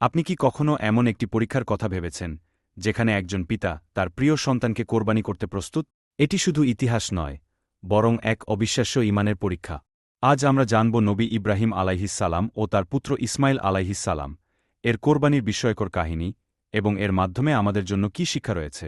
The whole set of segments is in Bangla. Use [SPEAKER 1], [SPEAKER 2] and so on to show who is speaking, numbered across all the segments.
[SPEAKER 1] আপনি কি কখনো এমন একটি পরীক্ষার কথা ভেবেছেন যেখানে একজন পিতা তার প্রিয় সন্তানকে কোরবানি করতে প্রস্তুত? এটি শুধু ইতিহাস নয়, বরং এক অবিশ্বাস্য ঈমানের পরীক্ষা। আজ আমরা জানব নবী ইব্রাহিম আলাইহিসসালাম ও তার পুত্র ইসমাইল আলাইহিসসালাম এর কোরবানির বিস্ময়কর কাহিনী এবং এর মাধ্যমে আমাদের জন্য কী শিক্ষা রয়েছে।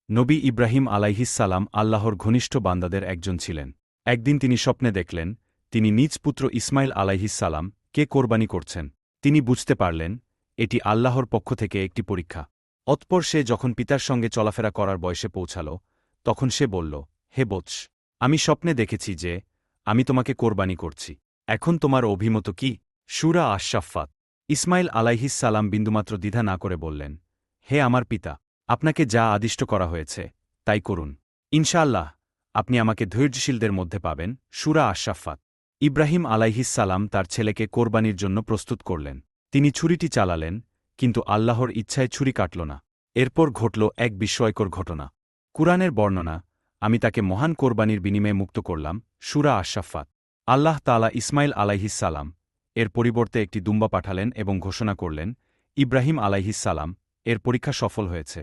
[SPEAKER 1] নবী ইব্রাহিম আলাইহিসসালাম আল্লাহর ঘনিষ্ঠ বান্দাদের একজন ছিলেন। একদিন তিনি স্বপ্নে দেখলেন তিনি নিজ পুত্র ইসমাইল আলাইহিসসালাম কে কোরবানি করছেন। তিনি বুঝতে পারলেন এটি আল্লাহর পক্ষ থেকে একটি পরীক্ষা। অতঃপর সে যখন পিতার সঙ্গে চলাফেরা করার বয়সে পৌঁছাল, তখন সে বলল, হে বৎস, আমি স্বপ্নে দেখেছি যে আমি তোমাকে কোরবানি করছি। এখন তোমার অভিমত কি? সূরা আশ-শাফফাত। ইসমাইল আলাইহিসসালাম বিন্দুমাত্র দ্বিধা না করে বললেন, হে আমার পিতা, আপনাকে যা আদিষ্ট করা হয়েছে তাই করুন। ইনশাআল্লাহ আপনি আমাকে ধৈর্যশীলদের মধ্যে পাবেন। সূরা আশ-শাফফাত। ইব্রাহিম আলাইহিসসালাম তার ছেলেকে কোরবানির জন্য প্রস্তুত করলেন। তিনি ছুরিটি চালালেন, কিন্তু আল্লাহর ইচ্ছায় ছুরি কাটল না। এরপর ঘটল এক বিস্ময়কর ঘটনা। কুরআনের বর্ণনা, আমি তাকে মহান কোরবানির বিনিময়ে মুক্ত করলাম। সূরা আশ-শাফফাত। আল্লাহ তাআলা ইসমাইল আলাইহিসসালাম এর পরিবর্তে একটি দুম্বা পাঠালেন এবং ঘোষণা করলেন, ইব্রাহিম আলাইহিসসালাম এর পরীক্ষা সফল হয়েছে।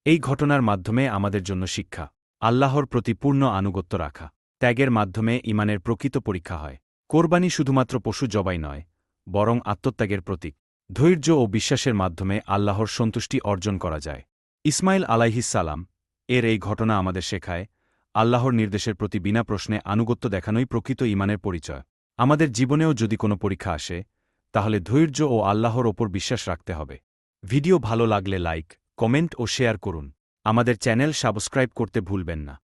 [SPEAKER 1] এই ঘটনার মাধ্যমে আমাদের জন্য শিক্ষা, আল্লাহর প্রতি পূর্ণ আনুগত্য রাখা। ত্যাগের মাধ্যমে ঈমানের প্রকৃত পরীক্ষা হয়। কোরবানি শুধুমাত্র পশু জবাই নয়, বরং আত্মত্যাগের প্রতীক। ধৈর্য ও বিশ্বাসের মাধ্যমে আল্লাহর সন্তুষ্টি অর্জন করা যায়। ইসমাইল আলাইহিসসালাম এর এই ঘটনা আমাদের শেখায়, আল্লাহর নির্দেশের প্রতি বিনা প্রশ্নে আনুগত্য দেখানোই প্রকৃত ঈমানের পরিচয়। আমাদের জীবনেও যদি কোনো পরীক্ষা আসে, তাহলে ধৈর্য ও আল্লাহর ওপর বিশ্বাস রাখতে হবে। ভিডিও ভালো লাগলে লাইক, কমেন্ট ও শেয়ার করুন। আমাদের চ্যানেল সাবস্ক্রাইব করতে ভুলবেন না।